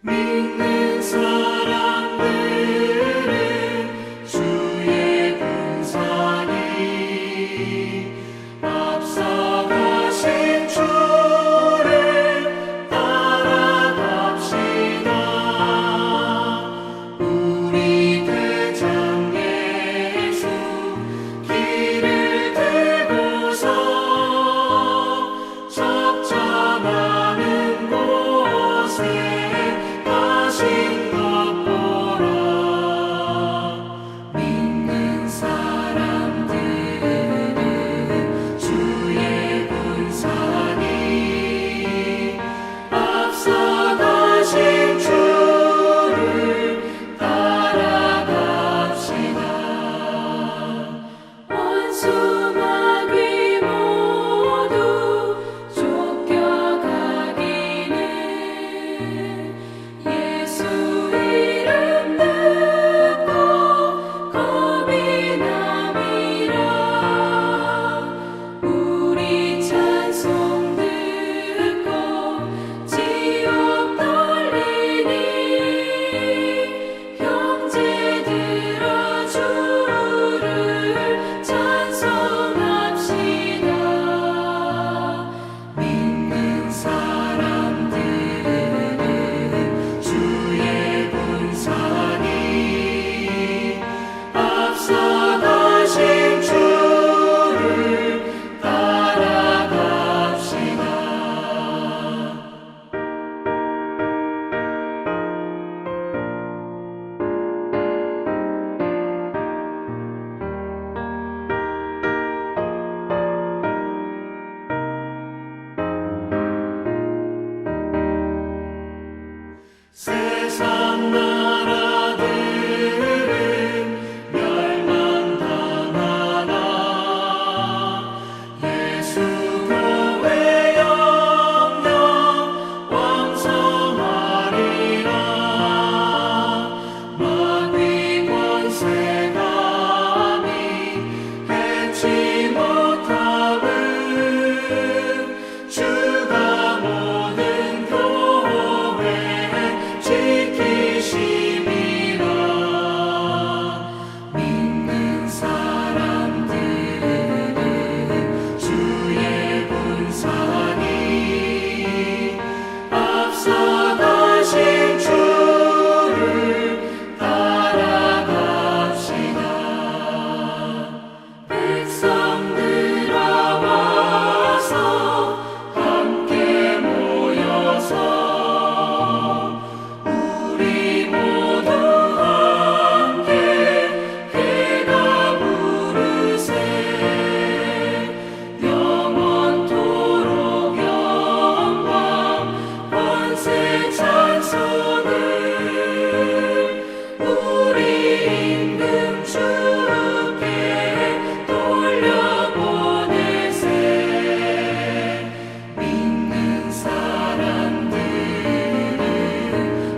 믿는 사람들은 주의 군사니 앞서가신 주를 따라갑시다. 우리 대장 예수 길을 들고서 적잖아는 곳에 가신 것 보라. 믿는 사람들은 주의 군사니 앞서가신 주를 따라갑시다. 원수마귀 모두 쫓겨가기는 예수 이름 듣고 겁이 남이라. 우리 찬송 듣고 지옥 떨리니 형제들아 주를 찬송합시다. 믿는 사람들은 주의 군사니 앞서가신 주를 따라갑시다. 세상 나라들은 멸망당하나 예수 교회 영영 왕성하리라. 마귀 권세감이 해치 못함은 주가 모든 교회 지키심이라. 믿는 사람들은 주의 군사니 앞서가신 주를 따라갑시다. 백성들아 와서 함께 모여서 우리 모두 함께 해가 부르세. 영원토록 영광 권세 찬송을 우리 임금 주께 돌려보내세. 믿는 사람들은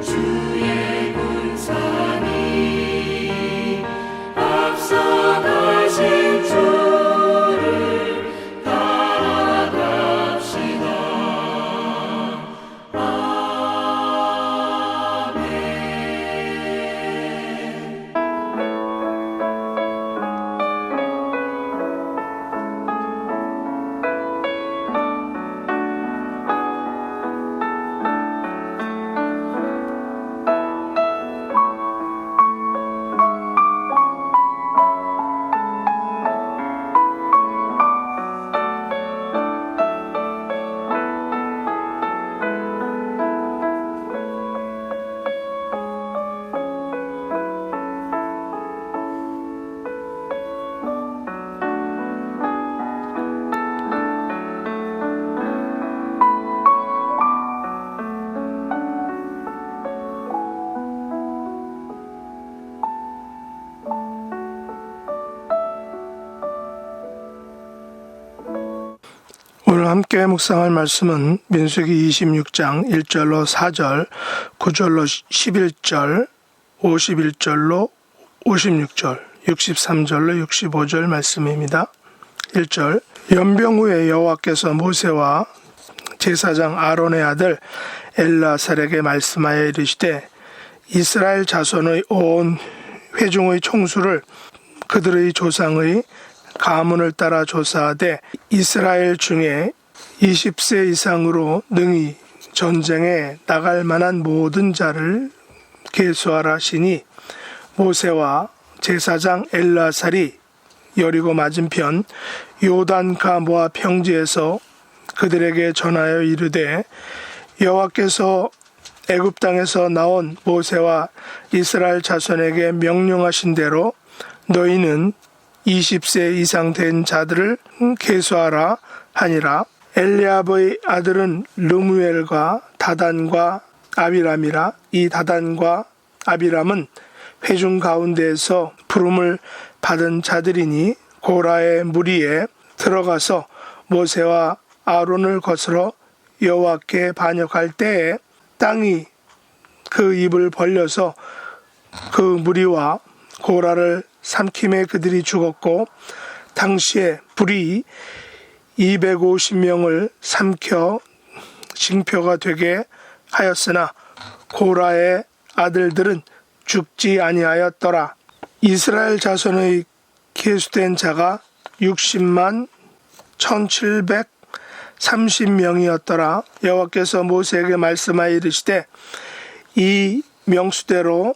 주의 군사니 앞서가신 주를 따라갑시다. 아멘. 오늘 함께 묵상할 말씀은 민수기 26장 1절로 4절, 9절로 11절, 51절로 56절, 63절로 65절 말씀입니다. 1절 연병 후에 여호와께서 모세와 제사장 아론의 아들 엘르아살에게 말씀하여 이르시되 이스라엘 자손의 온 회중의 총수를 그들의 조상의 가문을 따라 조사하되 이스라엘 중에 20세 이상으로 능히 전쟁에 나갈 만한 모든 자를 계수하라 하시니 모세와 제사장 엘르아살이 여리고 맞은편 요단가 모압 평지에서 그들에게 전하여 이르되 여호와께서 애굽 땅에서 나온 모세와 이스라엘 자손에게 명령하신 대로 너희는 20세 이상 된 자들을 계수하라 하니라. 엘리압의 아들은 르무엘과 다단과 아비람이라. 이 다단과 아비람은 회중 가운데에서 부름을 받은 자들이니 고라의 무리에 들어가서 모세와 아론을 거스러 여호와께 반역할 때에 땅이 그 입을 벌려서 그 무리와 고라를 삼킴에 그들이 죽었고 당시에 불이 250명을 삼켜 징표가 되게 하였으나 고라의 아들들은 죽지 아니하였더라. 이스라엘 자손의 계수된 자가 60만 1730명이었더라. 여호와께서 모세에게 말씀하여 이르시되 이 명수대로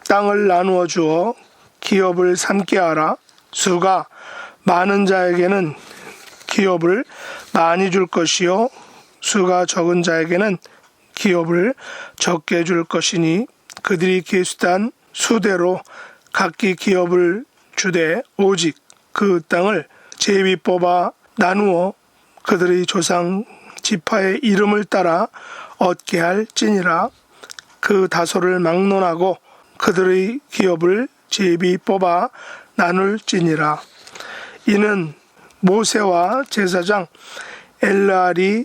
땅을 나누어 주어 기업을 삼게 하라. 수가 많은 자에게는 기업을 많이 줄 것이요 수가 적은 자에게는 기업을 적게 줄 것이니 그들이 계수단 수대로 각기 기업을 주되 오직 그 땅을 제비 뽑아 나누어 그들의 조상 지파의 이름을 따라 얻게 할지니라. 그 다소를 막론하고 그들의 기업을 제비 뽑아 나눌지니라. 이는 모세와 제사장 엘르알이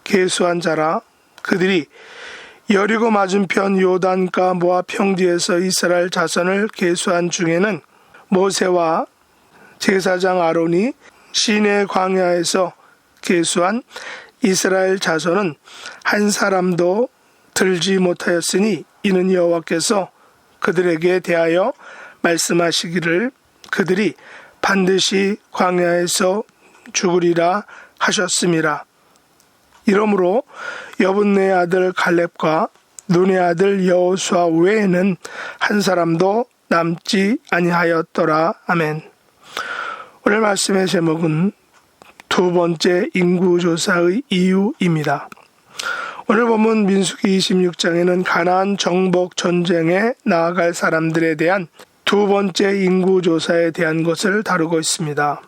계수한 자라. 그들이 여리고 맞은편 요단가 모압 평지에서 이스라엘 자손을 계수한 중에는 모세와 제사장 아론이 시내 광야에서 계수한 이스라엘 자손은 한 사람도 들지 못하였으니 이는 여호와께서 그들에게 대하여 말씀하시기를 그들이 반드시 광야에서 죽으리라 하셨음이라. 이러므로 여분네의 아들 갈렙과 눈의 아들 여호수아 외에는 한 사람도 남지 아니하였더라. 아멘. 오늘 말씀의 제목은 두 번째 인구조사의 이유입니다. 오늘 본문 민수기 26장에는 가나안 정복 전쟁에 나아갈 사람들에 대한 두 번째 인구조사에 대한 것을 다루고 있습니다.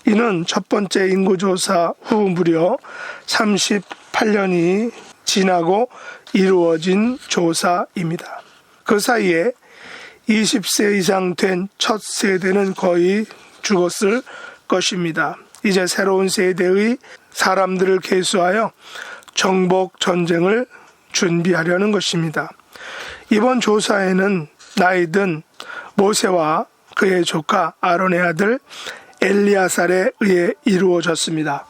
이는 첫 번째 인구조사 후 무려 38년이 지나고 이루어진 조사입니다. 그 사이에 20세 이상 된 첫 세대는 거의 죽었을 것입니다. 이제 새로운 세대의 사람들을 계수하여 정복 전쟁을 준비하려는 것입니다. 이번 조사에는 나이든 모세와 그의 조카 아론의 아들 엘리아살에 의해 이루어졌습니다.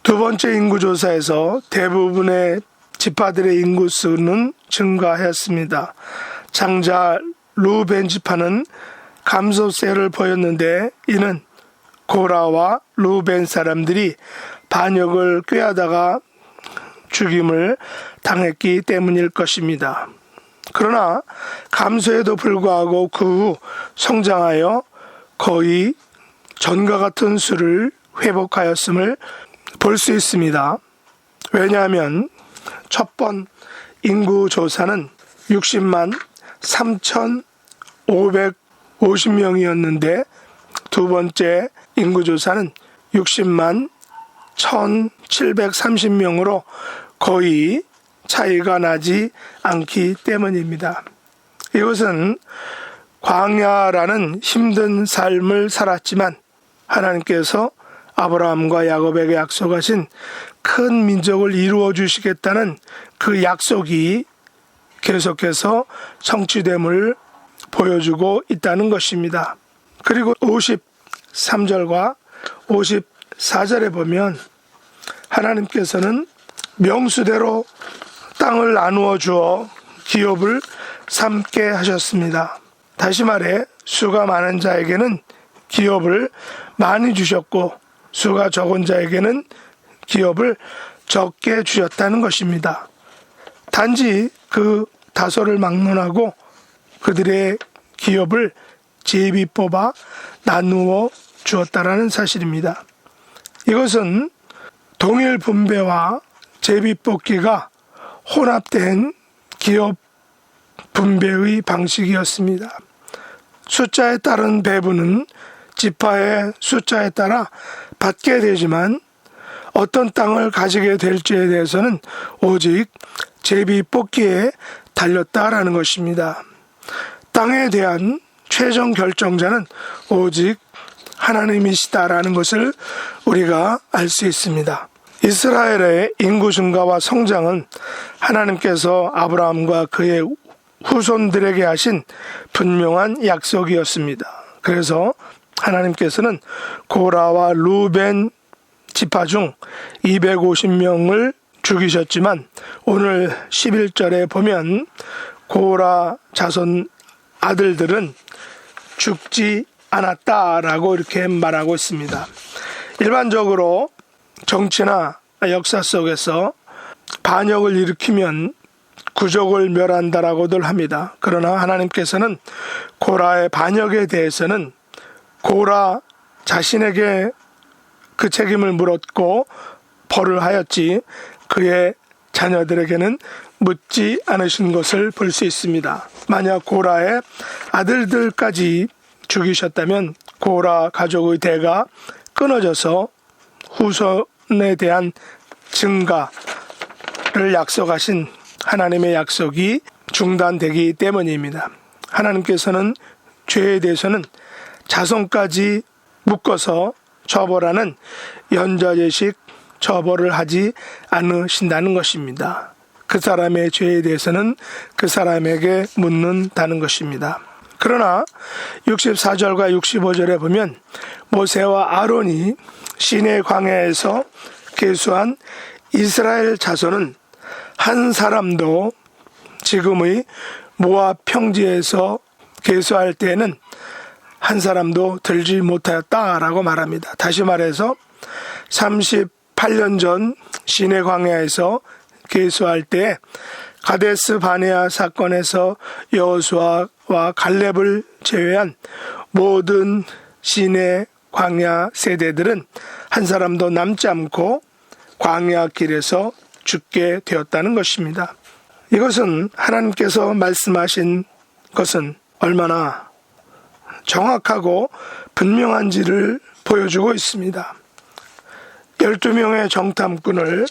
두 번째 인구조사에서 대부분의 지파들의 인구수는 증가하였습니다. 장자 루벤 지파는 감소세를 보였는데 이는 고라와 루벤 사람들이 반역을 꾀하다가 죽임을 당했기 때문일 것입니다. 그러나 감소에도 불구하고 그 후 성장하여 거의 전과 같은 수를 회복하였음을 볼 수 있습니다. 왜냐하면 첫 번 인구조사는 60만 3,550명이었는데 두 번째 인구조사는 60만 1,730명으로 거의 차이가 나지 않기 때문입니다. 이것은 광야라는 힘든 삶을 살았지만 하나님께서 아브라함과 야곱에게 약속하신 큰 민족을 이루어 주시겠다는 그 약속이 계속해서 성취됨을 보여주고 있다는 것입니다. 그리고 53절과 54절에 보면 하나님께서는 명수대로 땅을 나누어 주어 기업을 삼게 하셨습니다. 다시 말해 수가 많은 자에게는 기업을 많이 주셨고 수가 적은 자에게는 기업을 적게 주셨다는 것입니다. 단지 그 다소를 막론하고 그들의 기업을 제비 뽑아 나누어 주었다라는 사실입니다. 이것은 동일 분배와 제비 뽑기가 혼합된 기업 분배의 방식이었습니다. 숫자에 따른 배분은 지파의 숫자에 따라 받게 되지만 어떤 땅을 가지게 될지에 대해서는 오직 제비 뽑기에 달렸다라는 것입니다. 땅에 대한 최종 결정자는 오직 하나님이시다라는 것을 우리가 알 수 있습니다. 이스라엘의 인구 증가와 성장은 하나님께서 아브라함과 그의 후손들에게 하신 분명한 약속이었습니다. 그래서 하나님께서는 고라와 루벤 지파 중 250명을 죽이셨지만 오늘 11절에 보면 고라 자손 아들들은 죽지 않았다라고 이렇게 말하고 있습니다. 일반적으로 정치나 역사 속에서 반역을 일으키면 구족을 멸한다라고들 합니다. 그러나 하나님께서는 고라의 반역에 대해서는 고라 자신에게 그 책임을 물었고 벌을 하였지 그의 자녀들에게는 묻지 않으신 것을 볼 수 있습니다. 만약 고라의 아들들까지 죽이셨다면 고라 가족의 대가 끊어져서 후손에 대한 증가를 약속하신 하나님의 약속이 중단되기 때문입니다. 하나님께서는 죄에 대해서는 자손까지 묶어서 처벌하는 연좌제식 처벌을 하지 않으신다는 것입니다. 그 사람의 죄에 대해서는 그 사람에게 묻는다는 것입니다. 그러나 64절과 65절에 보면 모세와 아론이 시내 광야에서 계수한 이스라엘 자손은 한 사람도 지금의 모압 평지에서 계수할 때에는 한 사람도 들지 못하였다라고 말합니다. 다시 말해서 38년 전 시내 광야에서 계수할 때 가데스 바네아 사건에서 여호수아와 갈렙을 제외한 모든 시내 광야 세대들은 한 사람도 남지 않고 광야 길에서 죽게 되었다는 것입니다. 이것은 하나님께서 말씀하신 것은 얼마나 정확하고 분명한지를 보여주고 있습니다. 12명의 정탐꾼을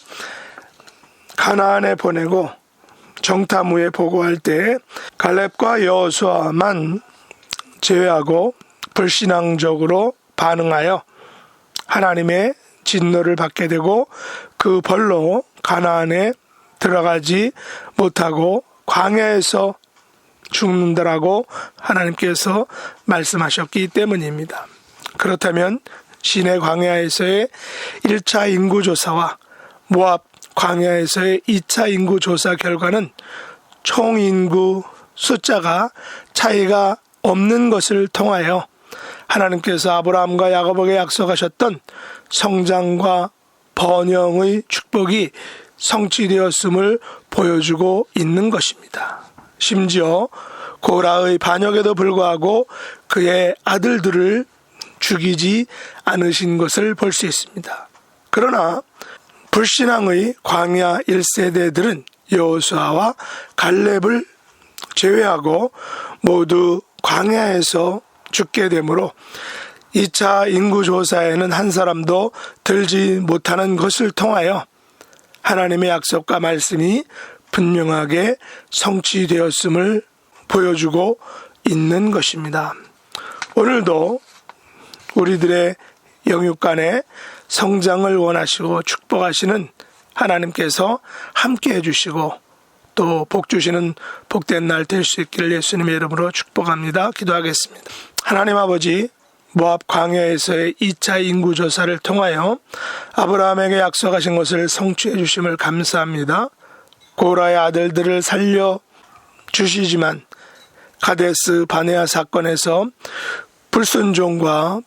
가나안에 보내고 정탐 후에 보고할 때 갈렙과 여호수아만 제외하고 불신앙적으로 반응하여 하나님의 진노를 받게 되고 그 벌로 가나안에 들어가지 못하고 광야에서 죽는다라고 하나님께서 말씀하셨기 때문입니다. 그렇다면 시내 광야에서의 1차 인구조사와 모압 광야에서의 2차 인구조사 결과는 총 인구 숫자가 차이가 없는 것을 통하여 하나님께서 아브라함과 야고보에게 약속하셨던 성장과 번영의 축복이 성취되었음을 보여주고 있는 것입니다. 심지어 고라의 반역에도 불구하고 그의 아들들을 죽이지 않으신 것을 볼 수 있습니다. 그러나 불신앙의 광야 1세대들은 여호수아와 갈렙을 제외하고 모두 광야에서 죽게 되므로 2차 인구조사에는 한 사람도 들지 못하는 것을 통하여 하나님의 약속과 말씀이 분명하게 성취되었음을 보여주고 있는 것입니다. 오늘도 우리들의 영육간의 성장을 원하시고 축복하시는 하나님께서 함께 해주시고 또 복 주시는 복된 날 될 수 있기를 예수님의 이름으로 축복합니다. 기도하겠습니다. 하나님 아버지, 모압 광야에서의 2차 인구조사를 통하여 아브라함에게 약속하신 것을 성취해 주심을 감사합니다. 고라의 아들들을 살려 주시지만 가데스 바네아 사건에서 불순종과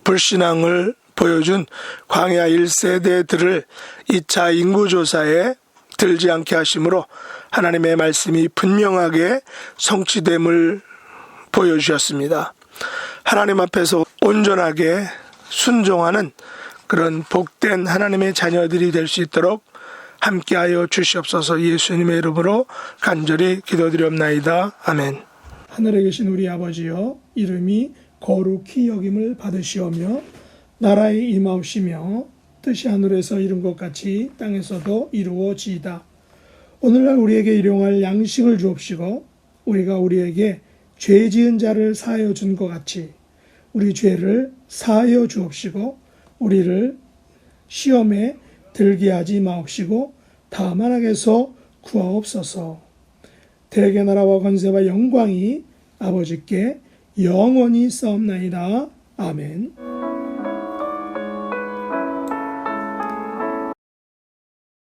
불신앙을 보여준 광야 1세대들을 2차 인구조사에 들지 않게 하심으로 하나님의 말씀이 분명하게 성취됨을 보여주셨습니다. 하나님 앞에서 온전하게 순종하는 그런 복된 하나님의 자녀들이 될 수 있도록 함께하여 주시옵소서. 예수님의 이름으로 간절히 기도드리옵나이다. 아멘. 하늘에 계신 우리 아버지여, 이름이 거룩히 여김을 받으시오며 나라의 임하옵시며 뜻이 하늘에서 이룬 것 같이 땅에서도 이루어지이다. 오늘날 우리에게 일용할 양식을 주옵시고 우리가 우리에게 죄 지은 자를 사하여 준 것 같이 우리 죄를 사하여 주옵시고 우리를 시험에 들게 하지 마옵시고 다만 악에서 구하옵소서. 대개 나라와 권세와 영광이 아버지께 영원히 싸움나이다. 아멘.